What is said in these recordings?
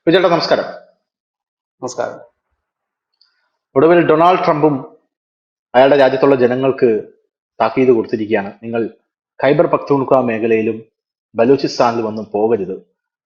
വിജയേട്ടാ നമസ്കാരം. നമസ്കാരം. ഒടുവിൽ ഡൊണാൾഡ് ട്രംപും അയാളുടെ രാജ്യത്തുള്ള ജനങ്ങൾക്ക് താക്കീത് കൊടുത്തിരിക്കുകയാണ്. നിങ്ങൾ ഖൈബർ പക്തൂൺഖ്വ മേഖലയിലും ബലൂചിസ്ഥാനിലും ഒന്നും പോകരുത്.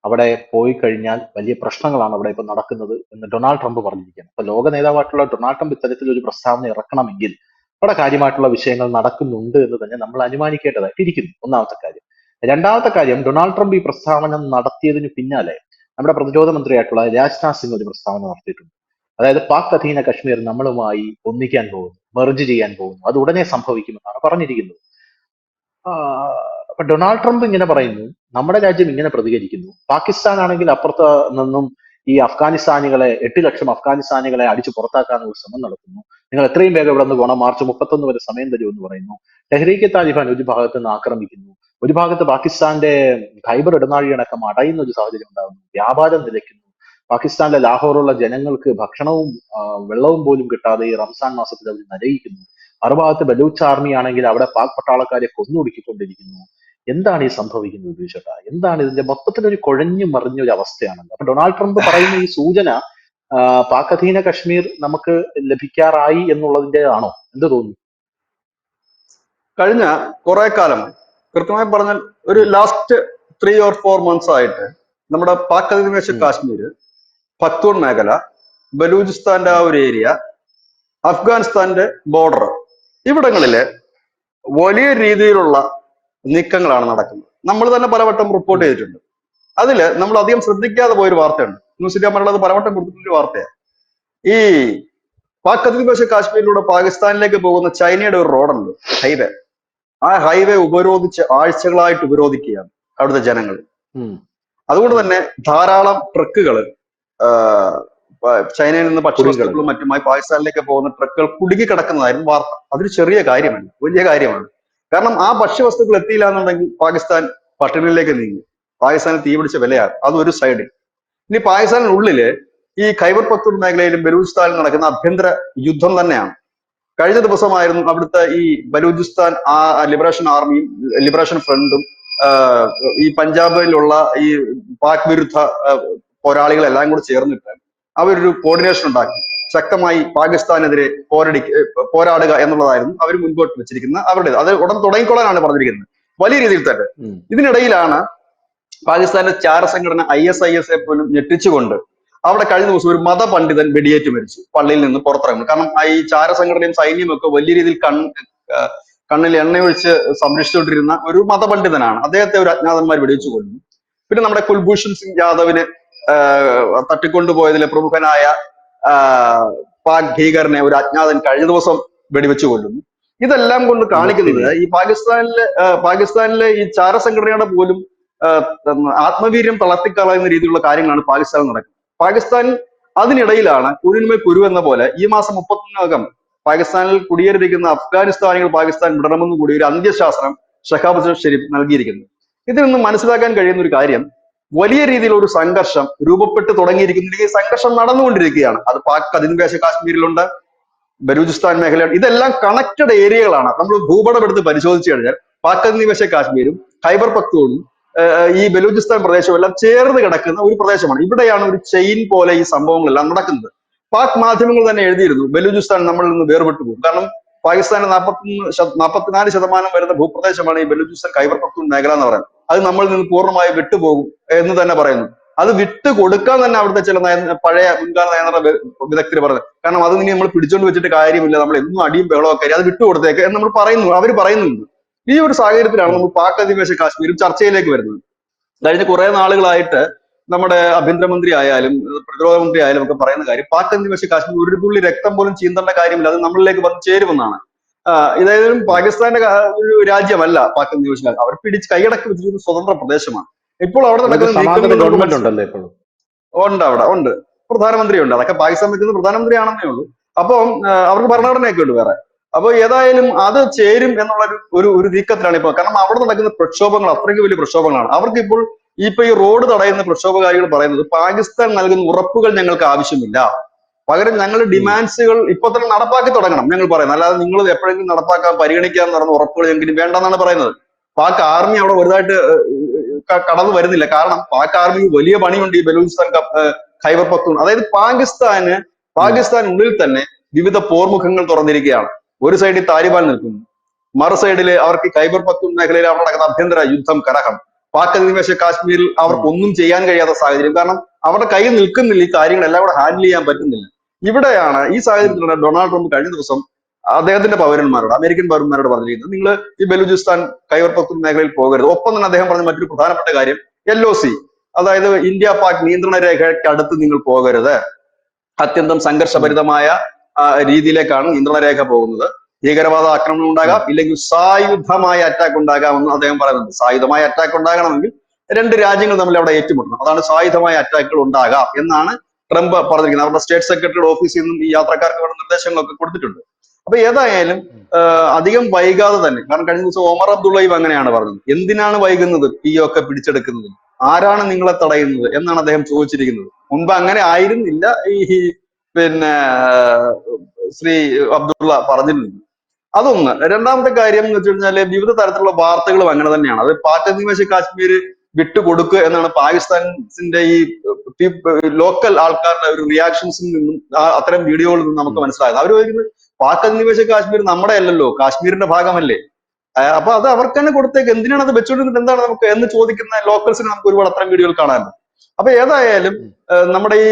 അവിടെ പോയി കഴിഞ്ഞാൽ വലിയ പ്രശ്നങ്ങളാണ് അവിടെ ഇപ്പൊ നടക്കുന്നത് എന്ന് ഡൊണാൾഡ് ട്രംപ് പറഞ്ഞിരിക്കുകയാണ്. അപ്പൊ ലോക നേതാവായിട്ടുള്ള ഡൊണാൾഡ് ട്രംപ് ഇത്തരത്തിലൊരു പ്രസ്താവന ഇറക്കണമെങ്കിൽ അവിടെ കാര്യമായിട്ടുള്ള വിഷയങ്ങൾ നടക്കുന്നുണ്ട് എന്ന് തന്നെ നമ്മൾ അനുമാനിക്കേണ്ടതായിട്ടിരിക്കുന്നു. ഒന്നാമത്തെ കാര്യം. രണ്ടാമത്തെ കാര്യം, ഡൊണാൾഡ് ട്രംപ് ഈ പ്രസ്താവന നടത്തിയതിന് പിന്നാലെ നമ്മുടെ പ്രതിരോധ മന്ത്രിയായിട്ടുള്ള രാജ്നാഥ് സിംഗ് ഒരു പ്രസ്താവന നടത്തിയിട്ടുണ്ട്. അതായത് പാക് അധീന കശ്മീർ നമ്മളുമായി ഒന്നിക്കാൻ പോകുന്നു, മെർജ് ചെയ്യാൻ പോകുന്നു, അത് ഉടനെ സംഭവിക്കുമെന്നാണ് പറഞ്ഞിരിക്കുന്നത്. അപ്പൊ ഡൊണാൾഡ് ട്രംപ് ഇങ്ങനെ പറയുന്നു, നമ്മുടെ രാജ്യം ഇങ്ങനെ പ്രതികരിക്കുന്നു. പാകിസ്ഥാൻ ആണെങ്കിൽ അപ്പുറത്ത് നിന്നും ഈ അഫ്ഗാനിസ്ഥാനികളെ 8 ലക്ഷം അഫ്ഗാനിസ്ഥാനികളെ അടിച്ചു പുറത്താക്കാനുള്ള ശ്രമം നടത്തുന്നു. നിങ്ങൾ എത്രയും വേഗം ഇവിടെ നിന്ന് പോകണം, മാർച്ച് 31 വരെ സമയം തരുമെന്ന് പറയുന്നു. ടെഹ്രീക്ക് താലിബാൻ ഒരു ഭാഗത്ത് നിന്ന് ആക്രമിക്കുന്നു, ഒരു ഭാഗത്ത് പാകിസ്ഥാന്റെ ഖൈബർ ഇടനാഴി അടക്കം അടയുന്ന ഒരു സാഹചര്യം ഉണ്ടാകുന്നു, വ്യാപാരം നിലയ്ക്കുന്നു. പാകിസ്ഥാനിലെ ലാഹോറുള്ള ജനങ്ങൾക്ക് ഭക്ഷണവും വെള്ളവും പോലും കിട്ടാതെ ഈ റംസാൻ മാസത്തിൽ അവർ നരയിക്കുന്നു. മറുഭാഗത്ത് ബലൂച്ച് ആർമി ആണെങ്കിൽ അവിടെ പാക് പട്ടാളക്കാരെ കൊന്നൊടുക്കിക്കൊണ്ടിരിക്കുന്നു. എന്താണ് ഈ സംഭവിക്കുന്നത് ചോദിച്ചോട്ടാ? എന്താണ് ഇതിന്റെ മൊത്തത്തിലൊരു കുഴഞ്ഞു മറിഞ്ഞൊരു അവസ്ഥയാണല്ലോ. അപ്പൊ ഡൊണാൾഡ് ട്രംപ് പറയുന്ന ഈ സൂചന പാക് അധീന കശ്മീർ നമുക്ക് ലഭിക്കാറായി എന്നുള്ളതിന്റെ ആണോ? എന്ത് തോന്നുന്നു? കഴിഞ്ഞ കുറെ കാലം, കൃത്യമായി പറഞ്ഞാൽ ഒരു ലാസ്റ്റ് 3 or 4 months ആയിട്ട് നമ്മുടെ പാക് അധിനിവേശ ഉം, കാശ്മീർ, പക്തൂൺ മേഖല, ബലൂചിസ്ഥാന്റെ ആ ഉം, ഒരു ഏരിയ, അഫ്ഗാനിസ്ഥാന്റെ ബോർഡർ, ഇവിടങ്ങളില് വലിയ രീതിയിലുള്ള നീക്കങ്ങളാണ് നടക്കുന്നത്. നമ്മൾ തന്നെ പലവട്ടം റിപ്പോർട്ട് ഉം, ചെയ്തിട്ടുണ്ട്. അതില് നമ്മൾ അധികം ശ്രദ്ധിക്കാതെ പോയൊരു വാർത്തയുണ്ട്. ന്യൂസ് ഇന്ത്യ മലയാളം പലവട്ടം കൊടുത്തിട്ടുള്ള വാർത്തയാണ്. ഈ പാക് അധിനിവേശ കാശ്മീരിലൂടെ പാകിസ്ഥാനിലേക്ക് പോകുന്ന ചൈനയുടെ ഒരു റോഡുണ്ട്, ഹൈവേ. ആ ഹൈവേ ഉപരോധിച്ച് ആഴ്ചകളായിട്ട് ഉപരോധിക്കുകയാണ് അവിടുത്തെ ജനങ്ങൾ. ഉം, അതുകൊണ്ട് ഉം. തന്നെ ധാരാളം ട്രക്കുകൾ, ചൈനയിൽ നിന്ന് ഭക്ഷ്യവസ്തുക്കളും കുടുങ്ങിക്കിടക്കുക. മറ്റുമായി പാകിസ്ഥാനിലേക്ക് പോകുന്ന ട്രക്കുകൾ കുടുങ്ങി കിടക്കുന്നതായിരുന്നു വാർത്ത. അതൊരു ചെറിയ കാര്യമല്ല, വലിയ കാര്യമാണ്. കാരണം ആ ഭക്ഷ്യവസ്തുക്കൾ എത്തിയില്ല എന്നുണ്ടെങ്കിൽ പാകിസ്ഥാൻ പട്ടിണിയിലേക്ക് നീങ്ങി, പാകിസ്ഥാനിൽ തീപിടിച്ച വിലയാണ്. അതൊരു സൈഡിൽ. ഇനി പാകിസ്ഥാനിനുള്ളില് ഈ ഖൈബർ പക്തൂൺ മേഖലയിലും ബലൂചിസ്ഥാനിലും നടക്കുന്ന അഭ്യന്തര യുദ്ധം തന്നെയാണ്. കഴിഞ്ഞ ദിവസമായിരുന്നു അവിടുത്തെ ഈ ബലൂചിസ്ഥാൻ ലിബറേഷൻ ആർമിയും ലിബറേഷൻ ഫ്രണ്ടും ഈ പഞ്ചാബിലുള്ള ഈ പാക് വിരുദ്ധ പോരാളികളെല്ലാം കൂടി ചേർന്നിട്ട് അവരൊരു കോർഡിനേഷൻ ഉണ്ടാക്കി ശക്തമായി പാകിസ്ഥാനെതിരെ പോരാടുക എന്നുള്ളതായിരുന്നു അവർ മുൻപോട്ട് വെച്ചിരിക്കുന്ന അവരുടെ. അത് ഉടൻ തുടങ്ങിക്കൊള്ളാനാണ് പറഞ്ഞിരിക്കുന്നത്, വലിയ രീതിയിൽ തന്നെ. ഉം, ഇതിനിടയിലാണ് പാകിസ്ഥാന്റെ ചാരസംഘടന ISIS പോലും ഞെട്ടിച്ചുകൊണ്ട് അവിടെ കഴിഞ്ഞ ദിവസം ഒരു മതപണ്ഡിതൻ വെടിയേറ്റ് മരിച്ചു, പള്ളിയിൽ നിന്ന് പുറത്തിറങ്ങുന്നു. കാരണം ഈ ചാരസംഘടനയും സൈന്യവും ഒക്കെ വലിയ രീതിയിൽ കണ്ണിൽ എണ്ണയൊഴിച്ച് സംരക്ഷിച്ചുകൊണ്ടിരുന്ന ഒരു മതപണ്ഡിതനാണ്. അദ്ദേഹത്തെ ഒരു അജ്ഞാതന്മാർ വെടിവെച്ചു കൊല്ലുന്നു. പിന്നെ നമ്മുടെ കുൽഭൂഷൺ സിംഗ് യാദവിനെ തട്ടിക്കൊണ്ടുപോയതിലെ പ്രമുഖനായ പാക് ഭീകരനെ ഒരു അജ്ഞാതൻ കഴിഞ്ഞ ദിവസം വെടിവെച്ചു കൊല്ലുന്നു. ഇതെല്ലാം കൊണ്ട് കാണിക്കുന്നത് മുഫ്തി. ഈ പാകിസ്ഥാനിലെ ഈ ചാരസംഘടനയുടെ പോലും ആത്മവീര്യം തളർത്തിക്കളയുന്ന രീതിയിലുള്ള കാര്യങ്ങളാണ് പാകിസ്ഥാനിൽ നടക്കുന്നത്. പാകിസ്ഥാൻ അതിനിടയിലാണ് കുരുന്മേൽ കുരു എന്ന പോലെ ഈ മാസം 31-നകം പാകിസ്ഥാനിൽ കുടിയേറിയിരിക്കുന്ന അഫ്ഗാനിസ്ഥാനികൾ പാകിസ്ഥാൻ വിടണമെന്ന് കൂടി ഒരു അന്ത്യശാസ്ത്രം ഷഹാബ് ഷെരീഫ് നൽകിയിരിക്കുന്നു. ഇതിൽ നിന്ന് മനസ്സിലാക്കാൻ കഴിയുന്ന ഒരു കാര്യം, വലിയ രീതിയിലുള്ള ഒരു സംഘർഷം രൂപപ്പെട്ട് തുടങ്ങിയിരിക്കുന്നുണ്ടെങ്കിൽ ഈ സംഘർഷം നടന്നുകൊണ്ടിരിക്കുകയാണ്. അത് പാക് അധിനിവേശ കാശ്മീരിലുണ്ട്, ബലൂചിസ്ഥാൻ മേഖലയുണ്ട്. ഇതെല്ലാം കണക്റ്റഡ് ഏരിയകളാണ്. നമ്മൾ ഭൂപടം എടുത്ത് പരിശോധിച്ചു കഴിഞ്ഞാൽ പാക് അധിനിവേശ കാശ്മീരും ഖൈബർ പക്തൂണും ഈ ബലൂചിസ്ഥാൻ പ്രദേശവും എല്ലാം ചേർന്ന് കിടക്കുന്ന ഒരു പ്രദേശമാണ്. ഇവിടെയാണ് ഒരു ചെയിൻ പോലെ ഈ സംഭവങ്ങളെല്ലാം നടക്കുന്നത്. പാക് മാധ്യമങ്ങൾ തന്നെ എഴുതിയിരുന്നു, ബലൂചിസ്ഥാൻ നമ്മളിൽ നിന്ന് വേർപെട്ടു പോകും. കാരണം പാകിസ്ഥാന് 44% വരുന്ന ഭൂപ്രദേശമാണ് ഈ ബലൂചിസ്ഥാൻ ഖൈബർ പക്തൂൺ മേഖല എന്ന് പറയുന്നത്. അത് നമ്മളിൽ നിന്ന് പൂർണ്ണമായി വിട്ടുപോകും എന്ന് തന്നെ പറയുന്നു. അത് വിട്ടു കൊടുക്കാൻ തന്നെ അവിടുത്തെ ചില പഴയ മുൻകാല നയതന്ത്ര വിദഗ്ധർ പറഞ്ഞു. കാരണം അത് ഇനി നമ്മൾ പിടിച്ചോണ്ട് വെച്ചിട്ട് കാര്യമില്ല, നമ്മൾ എന്നും അടിയും ബഹളമൊക്കെ, അത് വിട്ടുകൊടുത്തേക്ക് എന്ന് നമ്മൾ പറയുന്നു, അവർ പറയുന്നുണ്ട്. ഈ ഒരു സാഹചര്യത്തിലാണ് നമ്മൾ പാക് അധിനിവേശ കാശ്മീരും ചർച്ചയിലേക്ക് വരുന്നത്. കഴിഞ്ഞ കുറെ നാളുകളായിട്ട് നമ്മുടെ ആഭ്യന്തരമന്ത്രി ആയാലും പ്രതിരോധ മന്ത്രി ആയാലും ഒക്കെ പറയുന്ന കാര്യം, പാക് അധിനിവേശ കാശ്മീർ ഒരു തുള്ളി രക്തം പോലും ചീന്തേണ്ട കാര്യമില്ല, അത് നമ്മളിലേക്ക് വന്ന് ചേരുമെന്നാണ്. ഇതായാലും പാകിസ്ഥാന്റെ ഒരു രാജ്യമല്ല പാക് അധിനിവേശ കാശ്മീർ. അവർ കൈയടക്കി വെച്ചിരിക്കുന്ന സ്വതന്ത്ര പ്രദേശമാണ്. ഇപ്പോൾ അവിടെ അവർക്ക് നടക്കുന്ന സമാന്തര നീക്കങ്ങൾ നമുക്ക് ഗവൺമെന്റ് മനസ്സിലാവും. ഉണ്ടല്ലോ ഇപ്പോഴും. ഉണ്ട്, അവിടെ ഉണ്ട്, പ്രധാനമന്ത്രി ഉണ്ട്. അതൊക്കെ പാകിസ്ഥാൻ വെക്കുന്ന പ്രധാനമന്ത്രിയാണെന്നേ ഉള്ളൂ. അപ്പം അവർക്ക് ഉം, ഭരണഘടനയൊക്കെ ഉണ്ട് വേറെ. അപ്പൊ ഏതായാലും അത് ചേരും എന്നുള്ള ഒരു നീക്കത്തിലാണ് ഇപ്പൊ. കാരണം അവിടെ നടക്കുന്ന പ്രക്ഷോഭങ്ങൾ അത്രയ്ക്ക് വലിയ പ്രക്ഷോഭങ്ങളാണ്. അവർക്ക് ഇപ്പോൾ ഈ റോഡ് തടയുന്ന പ്രക്ഷോഭകാരികൾ പറയുന്നത്, പാകിസ്ഥാൻ നൽകുന്ന ഉറപ്പുകൾ ഞങ്ങൾക്ക് ആവശ്യമില്ല, പകരം ഞങ്ങളുടെ ഉം. ഡിമാൻഡ്സുകൾ ഇപ്പൊ തന്നെ നടപ്പാക്കി തുടങ്ങണം ഞങ്ങൾ പറയുന്നത്. അല്ലാതെ നിങ്ങൾ എപ്പോഴെങ്കിലും നടപ്പാക്കാൻ പരിഗണിക്കാന്ന് പറഞ്ഞ ഉറപ്പുകൾ ഞങ്ങൾക്ക് വേണ്ടെന്നാണ് പറയുന്നത്. പാക് ആർമി അവിടെ വലുതായിട്ട് കടന്നു വരുന്നില്ല. കാരണം പാക് ആർമി വലിയ പണിയുണ്ട് ഈ ബലൂചിസ്ഥാൻ ഖൈബർ പക്തൂൺ, അതായത് പാകിസ്ഥാനുള്ളിൽ തന്നെ വിവിധ പോർമുഖങ്ങൾ തുറന്നിരിക്കുകയാണ്. ഒരു സൈഡിൽ താലിബാൻ നിൽക്കുന്നു, മറു സൈഡിൽ അവർക്ക് ഖൈബർ പക്തൂൺ മേഖലയിൽ അവിടെ നടക്കുന്ന ആഭ്യന്തര യുദ്ധം, കലഹം. പാക് അധിനിവേശ കാശ്മീരിൽ അവർക്ക് ഒന്നും ചെയ്യാൻ കഴിയാത്ത സാഹചര്യം. കാരണം അവരുടെ കയ്യിൽ നിൽക്കുന്നില്ല, ഈ കാര്യങ്ങളെല്ലാം കൂടെ ഹാൻഡിൽ ചെയ്യാൻ പറ്റുന്നില്ല. ഇവിടെയാണ് ഈ സാഹചര്യത്തിലൂടെ ഡൊണാൾഡ് ട്രംപ് കഴിഞ്ഞ ദിവസം അദ്ദേഹത്തിന്റെ പൗരന്മാരോട്, അമേരിക്കൻ പൗരന്മാരോട് പറഞ്ഞിരിക്കുന്നത്, നിങ്ങൾ ഈ ബലൂചിസ്ഥാൻ ഖൈബർ പക്തൂൺ മേഖലയിൽ പോകരുത്. ഒപ്പം തന്നെ അദ്ദേഹം പറഞ്ഞ മറ്റൊരു പ്രധാനപ്പെട്ട കാര്യം, LOC, അതായത് ഇന്ത്യ പാക് നിയന്ത്രണ രേഖയ്ക്ക് അടുത്ത് നിങ്ങൾ പോകരുത്. അത്യന്തം സംഘർഷഭരിതമായ രീതിയിലേക്കാണ് നിയന്ത്രണ രേഖ പോകുന്നത്. ഭീകരവാദ ആക്രമണം ഉണ്ടാകാം, ഇല്ലെങ്കിൽ സായുധമായ അറ്റാക്ക് ഉണ്ടാകാമെന്ന് അദ്ദേഹം പറയുന്നുണ്ട്. സായുധമായ അറ്റാക്ക് ഉണ്ടാകണമെങ്കിൽ രണ്ട് രാജ്യങ്ങൾ തമ്മിൽ അവിടെ ഏറ്റുമുട്ടണം, അതാണ് സായുധമായ അറ്റാക്കുകൾ ഉണ്ടാകാം എന്നാണ് ട്രംപ് പറഞ്ഞിരിക്കുന്നത്. അവരുടെ സ്റ്റേറ്റ് സെക്രട്ടറിയുടെ ഓഫീസിൽ നിന്നും ഈ യാത്രക്കാർക്ക് വേണ്ട നിർദ്ദേശങ്ങളൊക്കെ കൊടുത്തിട്ടുണ്ട്. അപ്പൊ ഏതായാലും അധികം വൈകാതെ തന്നെ, കാരണം കഴിഞ്ഞ ദിവസം ഒമർ അബ്ദുള്ളയും അങ്ങനെയാണ് പറഞ്ഞത്, എന്തിനാണ് വൈകുന്നത് POK പിടിച്ചെടുക്കുന്നത്, ആരാണ് നിങ്ങളെ തടയുന്നത് എന്നാണ് അദ്ദേഹം ചോദിച്ചിരിക്കുന്നത്. മുൻപ് അങ്ങനെ ആയിരുന്നില്ല ഈ പിന്നെ ശ്രീ അബ്ദുള്ള പറഞ്ഞിരുന്നത്. അതൊന്ന്. രണ്ടാമത്തെ കാര്യം എന്ന് വെച്ച് കഴിഞ്ഞാല് വിവിധ തരത്തിലുള്ള വാർത്തകളും അങ്ങനെ തന്നെയാണ്. അത് പാക് അധിനിവേശ കാശ്മീർ വിട്ടുകൊടുക്കുക എന്നാണ് പാകിസ്ഥാൻസിന്റെ ഈ ലോക്കൽ ആൾക്കാരുടെ ഒരു റിയാക്ഷൻസിൽ നിന്നും അത്തരം വീഡിയോകളിൽ നിന്നും നമുക്ക് മനസ്സിലായത്. അവർ പറയുന്നത് പാക് അധിനിവേശ കാശ്മീർ നമ്മുടെ അല്ലല്ലോ, കാശ്മീരിന്റെ ഭാഗമല്ലേ, അപ്പൊ അത് അവർക്ക് തന്നെ കൊടുത്തേക്ക്, എന്തിനാണ് അത് വെച്ചുകൊണ്ടിരുന്നിട്ട് എന്താണ് നമുക്ക് എന്ന് ചോദിക്കുന്ന ലോക്കൽസിന് നമുക്ക് ഒരുപാട് അത്തരം വീഡിയോകൾ കാണാനുണ്ട്. അപ്പൊ ഏതായാലും നമ്മുടെ ഈ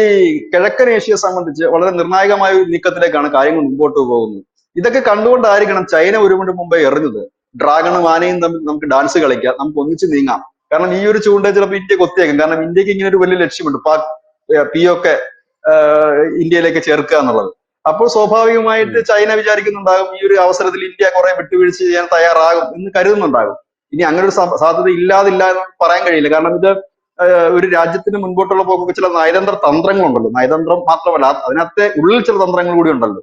കിഴക്കൻ ഏഷ്യയെ സംബന്ധിച്ച് വളരെ നിർണായകമായ ഒരു നീക്കത്തിലേക്കാണ് കാര്യങ്ങൾ മുമ്പോട്ട് പോകുന്നത്. ഇതൊക്കെ കണ്ടുകൊണ്ടായിരിക്കണം ചൈന ഒരു മിനിറ്റ് മുമ്പേ എറിഞ്ഞത്, ഡ്രാഗണും ആനയും തമ്മിൽ നമുക്ക് ഡാൻസ് കളിക്കാം, നമുക്ക് ഒന്നിച്ച് നീങ്ങാം. കാരണം ഈ ഒരു ചൂണ്ട ചിലപ്പോൾ ഇന്ത്യ കൊത്തിയേക്കും. കാരണം ഇന്ത്യക്ക് ഇങ്ങനെ ഒരു വലിയ ലക്ഷ്യമുണ്ട്, POK ഇന്ത്യയിലേക്ക് ചേർക്കുക എന്നുള്ളത്. അപ്പോൾ സ്വാഭാവികമായിട്ട് ചൈന വിചാരിക്കുന്നുണ്ടാകും ഈ ഒരു അവസരത്തിൽ ഇന്ത്യ കുറെ വിട്ടുവീഴ്ച ചെയ്യാൻ തയ്യാറാകും എന്ന് കരുതുന്നുണ്ടാകും. ഇനി അങ്ങനെ ഒരു സാധ്യത ഇല്ലാതില്ല എന്ന് പറയാൻ കഴിയില്ല. കാരണം ഇത് ഒരു രാജ്യത്തിന് മുൻപോട്ടുള്ള പോക്കൊക്കെ ചില നയതന്ത്ര തന്ത്രങ്ങളുണ്ടല്ലോ, നയതന്ത്രം മാത്രമല്ല അതിനകത്തെ ഉള്ളിൽ ചില തന്ത്രങ്ങൾ കൂടി ഉണ്ടല്ലോ.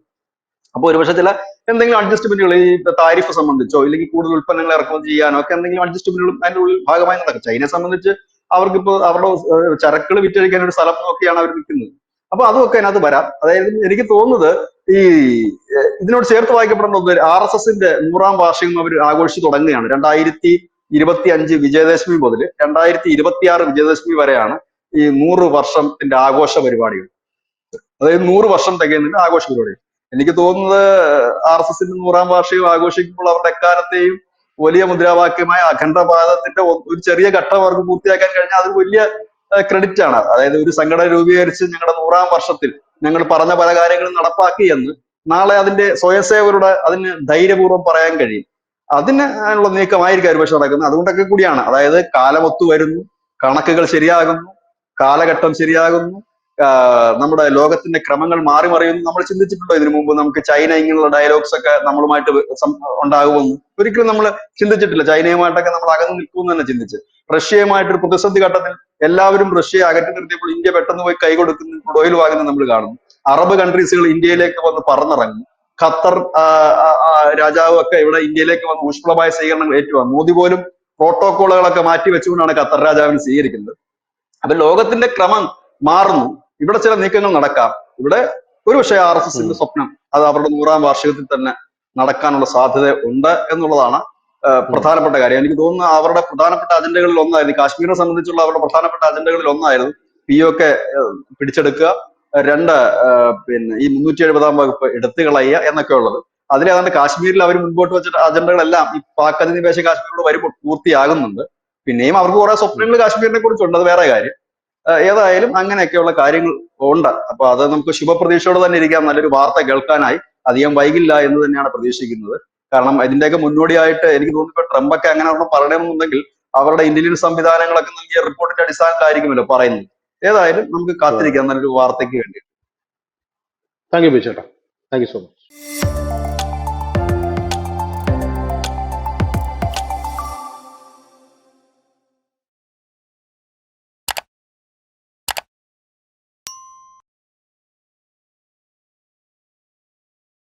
അപ്പൊ ഒരുപക്ഷെ ചില എന്തെങ്കിലും അഡ്ജസ്റ്റ്മെന്റുകൾ ഈ താരിഫ് സംബന്ധിച്ചോ ഇല്ലെങ്കിൽ കൂടുതൽ ഉൽപ്പന്നങ്ങൾ ഇറക്കുമതി ചെയ്യാനോ ഒക്കെ എന്തെങ്കിലും അഡ്ജസ്റ്റ്മെന്റുകളും അതിന്റെ ഉള്ളിൽ ഭാഗമായി നടക്കും. ചൈനയെ സംബന്ധിച്ച് അവർക്കിപ്പോ അവരുടെ ചരക്കുകൾ വിറ്റഴിക്കാൻ ഒരു സ്ഥലം നോക്കിയാണ് അവർ നിൽക്കുന്നത്. അപ്പൊ അതൊക്കെ അതിനകത്ത് വരാം. അതായത് എനിക്ക് തോന്നുന്നത് ഈ ഇതിനോട് ചേർത്ത് വായിക്കപ്പെടേണ്ട ഒന്ന്, RSSന്റെ 100ാം വാർഷികം അവർ ആഘോഷിച്ചു തുടങ്ങുകയാണ്. 2025 വിജയദശമി മുതൽ 2026 വിജയദശമി വരെയാണ് ഈ 100 വർഷത്തിന്റെ ആഘോഷ പരിപാടികൾ. അതായത് 100 വർഷം തികയുന്നതിന്റെ ആഘോഷ പരിപാടി. എനിക്ക് തോന്നുന്നത് RSSന്റെ 100ാം വാർഷികം ആഘോഷിക്കുമ്പോൾ അവരുടെ എക്കാലത്തെയും വലിയ മുദ്രാവാക്യമായ അഖണ്ഡ ഭാരതത്തിന്റെ ഒരു ചെറിയ ഘട്ടം അവർക്ക് പൂർത്തിയാക്കാൻ കഴിഞ്ഞാൽ അത് വലിയ ക്രെഡിറ്റ് ആണ്. അതായത് ഒരു സംഘടന രൂപീകരിച്ച് ഞങ്ങളുടെ 100ാം വർഷത്തിൽ ഞങ്ങൾ പറഞ്ഞ പല കാര്യങ്ങളും നടപ്പാക്കി എന്ന് നാളെ അതിന്റെ സ്വയംസേവകരുടെ അതിന് ധൈര്യപൂർവ്വം പറയാൻ കഴിയും. അതിനുള്ള നീക്കമായിരിക്കും ഒരു പക്ഷെ നടക്കുന്നത്. അതുകൊണ്ടൊക്കെ കൂടിയാണ്, അതായത് കാലമൊത്തു വരുന്നു, കണക്കുകൾ ശരിയാകുന്നു, കാലഘട്ടം ശരിയാകുന്നു, നമ്മുടെ ലോകത്തിന്റെ ക്രമങ്ങൾ മാറി മറിയുന്നു. നമ്മൾ ചിന്തിച്ചിട്ടുണ്ടോ ഇതിനു മുമ്പ് നമുക്ക് ചൈന ഇങ്ങനെയുള്ള ഡയലോഗ്സ് ഒക്കെ നമ്മളുമായിട്ട് ഉണ്ടാകുമെന്ന്? ഒരിക്കലും നമ്മൾ ചിന്തിച്ചിട്ടില്ല. ചൈനയുമായിട്ടൊക്കെ നമ്മൾ അകന്നു നിൽക്കുമെന്ന് തന്നെ ചിന്തിച്ച്. റഷ്യയുമായിട്ടൊരു പ്രതിസന്ധി ഘട്ടത്തിൽ എല്ലാവരും റഷ്യയെ അകറ്റി നിർത്തിയപ്പോൾ ഇന്ത്യ പെട്ടെന്ന് പോയി കൈ കൊടുക്കുന്നു, ഓയിൽ വാങ്ങുന്നത് നമ്മൾ കാണുന്നു. അറബ് കൺട്രീസുകൾ ഇന്ത്യയിലേക്ക് വന്ന് പറന്നിറങ്ങുന്നു. ഖത്തർ രാജാവും ഒക്കെ ഇവിടെ ഇന്ത്യയിലേക്ക് വന്ന് ഊഷ്മളമായ സ്വീകരണങ്ങൾ ഏറ്റുവാങ്ങും. മോദി പോലും പ്രോട്ടോകോളുകളൊക്കെ മാറ്റി വെച്ചുകൊണ്ടാണ് ഖത്തർ രാജാവിനെ സ്വീകരിക്കുന്നത്. അപ്പൊ ലോകത്തിന്റെ ക്രമം മാറുന്നു. ഇവിടെ ചില നീക്കങ്ങൾ നടക്കാം. ഇവിടെ ഒരു പക്ഷേ RSSന്റെ സ്വപ്നം അത് അവരുടെ 100ാം വാർഷികത്തിൽ തന്നെ നടക്കാനുള്ള സാധ്യത ഉണ്ട് എന്നുള്ളതാണ് പ്രധാനപ്പെട്ട കാര്യം. എനിക്ക് തോന്നുന്നു അവരുടെ പ്രധാനപ്പെട്ട അജണ്ടകളിൽ ഒന്നായിരുന്നു, കാശ്മീരിനെ സംബന്ധിച്ചുള്ള അവരുടെ പ്രധാനപ്പെട്ട അജണ്ടകളിൽ ഒന്നായിരുന്നു POK പിടിച്ചെടുക്കുക, 2 പിന്നെ ഈ 370ാം വകുപ്പ് എടുത്തു കളയുക എന്നൊക്കെ ഉള്ളത്. അതിലേതാണ്ട് കാശ്മീരിൽ അവർ മുൻപോട്ട് വെച്ച അജണ്ടകളെല്ലാം ഈ പാക് അധിനിവേശ കാശ്മീരിലൂടെ വരുമ്പോൾ പൂർത്തിയാകുന്നുണ്ട്. പിന്നെയും അവർക്ക് കുറെ സ്വപ്നങ്ങൾ കാശ്മീരിനെ കുറിച്ചുണ്ട്, അത് വേറെ കാര്യം. ഏതായാലും അങ്ങനെയൊക്കെയുള്ള കാര്യങ്ങൾ ഉണ്ട്. അപ്പൊ അത് നമുക്ക് ശുഭപ്രതീക്ഷയോടെ തന്നെ ഇരിക്കാം. നല്ലൊരു വാർത്ത കേൾക്കാനായി അധികം വൈകില്ല എന്ന് തന്നെയാണ് പ്രതീക്ഷിക്കുന്നത്. കാരണം ഇതിന്റെയൊക്കെ മുന്നോടിയായിട്ട് എനിക്ക് തോന്നുന്നു ഇപ്പൊ ട്രംപൊക്കെ അങ്ങനെ ഒരെണ്ണം പറയണമെന്നുണ്ടെങ്കിൽ അവരുടെ ഇന്റലിജൻസ് സംവിധാനങ്ങളൊക്കെ നൽകിയ റിപ്പോർട്ടിന്റെ അടിസ്ഥാനത്തിലായിരിക്കുമല്ലോ പറയുന്നത്. ഏതായാലും നമുക്ക് കാത്തിരിക്കാം നല്ലൊരു വാർത്തയ്ക്ക് വേണ്ടി. താങ്ക് യു ബിചേട്ടാ, താങ്ക് യു സോ മച്ച്.